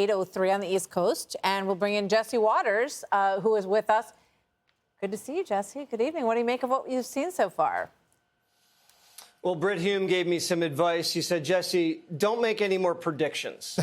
8:03 on the East Coast. And we'll bring in Jesse Waters, who is with us. Good to see you, Jesse. Good evening. What do you make of what you've seen so far? Well, Britt Hume gave me some advice. He said, Jesse, don't make any more predictions.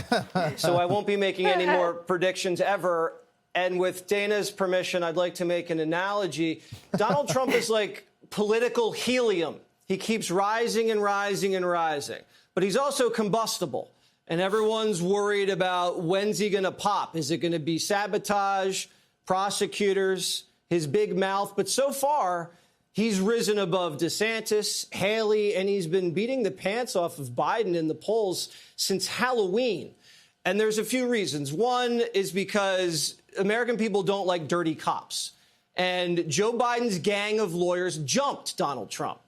So I won't be making any more predictions ever. And with Dana's permission, I'd like to make an analogy. Donald Trump is like political helium. He keeps rising and rising and rising. But he's also combustible. And everyone's worried about when's he going to pop? Is it going to be sabotage, prosecutors, his big mouth? But so far, he's risen above DeSantis, Haley, and he's been beating the pants off of Biden in the polls since Halloween. And there's a few reasons. One is because American people don't like dirty cops. And Joe Biden's gang of lawyers jumped Donald Trump.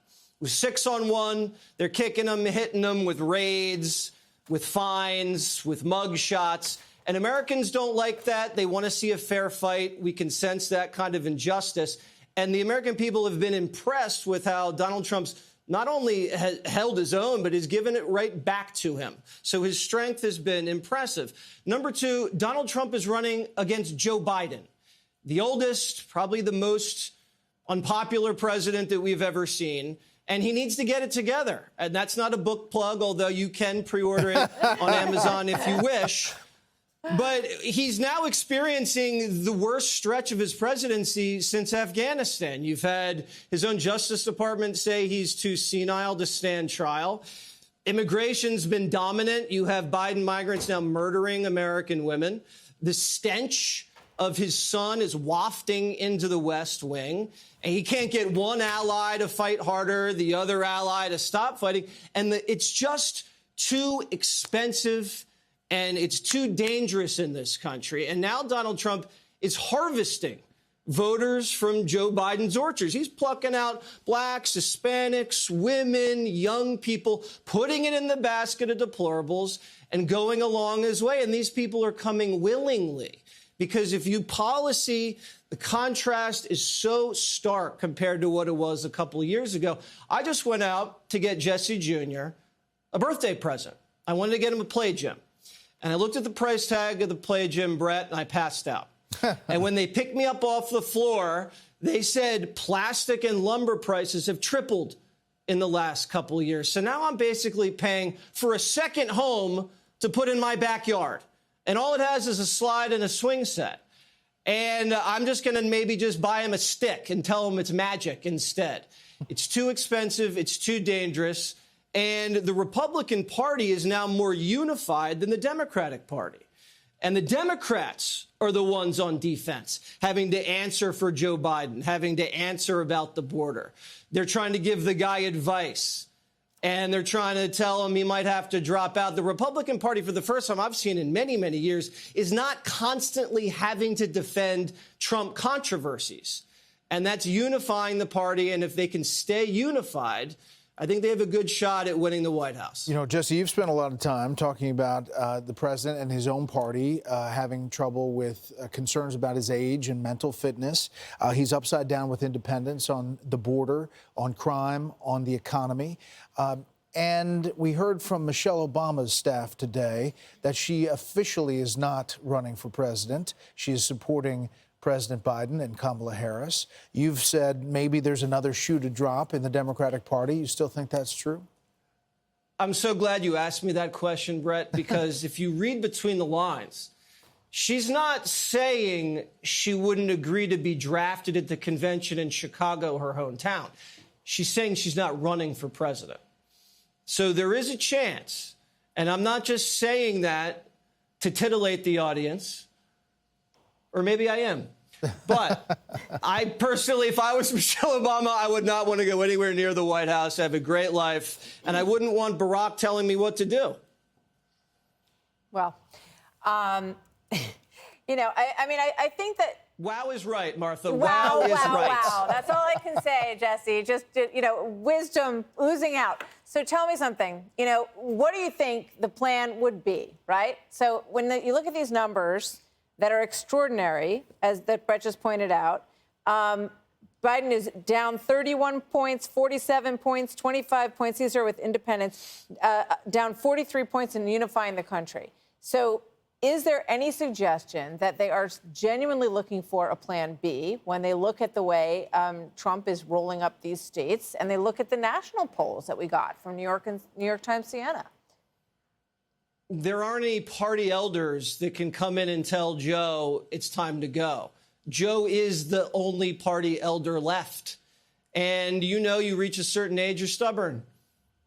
It was 6-on-1. They're kicking him, hitting him with raids, with fines, with mug shots. And Americans don't like that. They want to see a fair fight. We can sense that kind of injustice. And the American people have been impressed with how Donald Trump's not only held his own, but has given it right back to him. So his strength has been impressive. Number two, Donald Trump is running against Joe Biden, the oldest, probably the most unpopular president that we've ever seen. And he needs to get it together. And that's not a book plug, although you can pre-order it on Amazon if you wish. But he's now experiencing the worst stretch of his presidency since Afghanistan. You've had his own Justice Department say he's too senile to stand trial. Immigration's been dominant. You have Biden migrants now murdering American women. The stench of his son is wafting into the West Wing. And he can't get one ally to fight harder, the other ally to stop fighting. And it's just too expensive. And it's too dangerous in this country. And now Donald Trump is harvesting voters from Joe Biden's orchards. He's plucking out blacks, Hispanics, women, young people, putting it in the basket of deplorables and going along his way. And these people are coming willingly. Because if you policy, the contrast is so stark compared to what it was a couple of years ago. I just went out to get Jesse Jr. a birthday present. I wanted to get him a play gym. And I looked at the price tag of the play gym, Brett, and I passed out. And when they picked me up off the floor, they said plastic and lumber prices have tripled in the last couple of years. So now I'm basically paying for a second home to put in my backyard. And all it has is a slide and a swing set. And I'm just going to maybe just buy him a stick and tell him it's magic instead. It's too expensive. It's too dangerous. And the Republican Party is now more unified than the Democratic Party. And the Democrats are the ones on defense, having to answer for Joe Biden, having to answer about the border. They're trying to give the guy advice, and they're trying to tell him he might have to drop out. The Republican Party, for the first time I've seen in many, many years, is not constantly having to defend Trump controversies. And that's unifying the party. And if they can stay unified, I think they have a good shot at winning the White House. You know, Jesse, you've spent a lot of time talking about the president and his own party having trouble with concerns about his age and mental fitness. He's upside down with independence on the border, on crime, on the economy. And we heard from Michelle Obama's staff today that she officially is not running for president. She is supporting President Biden and Kamala Harris. You've said maybe there's another shoe to drop in the Democratic Party. You still think that's true? I'm so glad you asked me that question, Brett, because if you read between the lines, she's not saying she wouldn't agree to be drafted at the convention in Chicago, her hometown. She's saying she's not running for president. So there is a chance, and I'm not just saying that to titillate the audience, or maybe I am. But I personally, if I was Michelle Obama, I would not want to go anywhere near the White House. I have a great life, and I wouldn't want Barack telling me what to do. Well, you know, I think that... Wow is right, Martha. Wow is right. Wow. That's all I can say, Jesse. Just, you know, wisdom oozing out. So tell me something. You know, what do you think the plan would be, right? So when you look at these numbers that are extraordinary, as that Brett just pointed out, Biden is down 31 points, 47 points, 25 points. These are with independents, down 43 points in unifying the country. So Is there any suggestion that they are genuinely looking for a plan B when they look at the way Trump is rolling up these states and they look at the national polls that we got from New York and New York Times Siena? There aren't any party elders that can come in and tell Joe it's time to go. Joe is the only party elder left. And you reach a certain age, you're stubborn.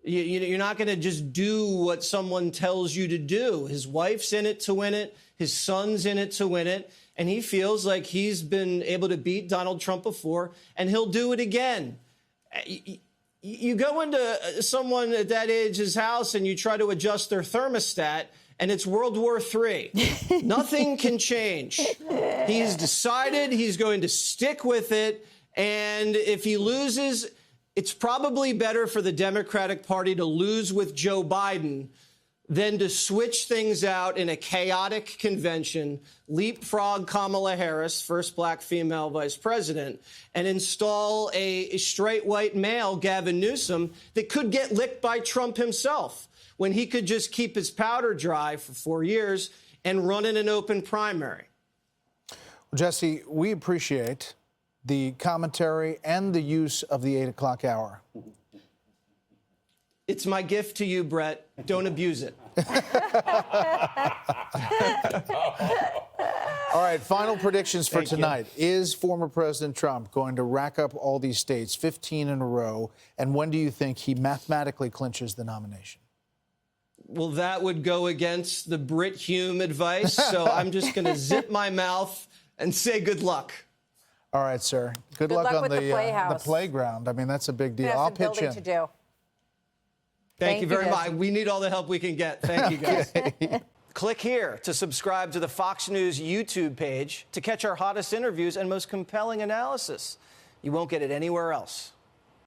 You're not going to just do what someone tells you to do. His wife's in it to win it. His son's in it to win it. And he feels like he's been able to beat Donald Trump before, and he'll do it again. You go into someone at that age's house and you try to adjust their thermostat, and it's World War III. Nothing can change. He's decided he's going to stick with it. And if he loses, it's probably better for the Democratic Party to lose with Joe Biden than to switch things out in a chaotic convention, leapfrog Kamala Harris, first black female vice president, and install a straight white male, Gavin Newsom, that could get licked by Trump himself when he could just keep his powder dry for 4 years and run in an open primary. Well, Jesse, we appreciate the commentary and the use of the 8 o'clock hour. It's my gift to you, Brett. Don't abuse it. All right, final predictions for Thank you. tonight. Is former President Trump going to rack up all these states, 15 in a row? And when do you think he mathematically clinches the nomination? Well, that would go against the Brit Hume advice, so I'm just going to zip my mouth and say good luck. All right, sir. Good luck on with the the Playhouse. playground. I mean, that's a big deal. That's I'll a pitch building in. to do. Thank you very Jesse. much. We need all the help we can get. Thank you, guys. Click here to subscribe to the Fox News YouTube page to catch our hottest interviews and most compelling analysis. You won't get it anywhere else.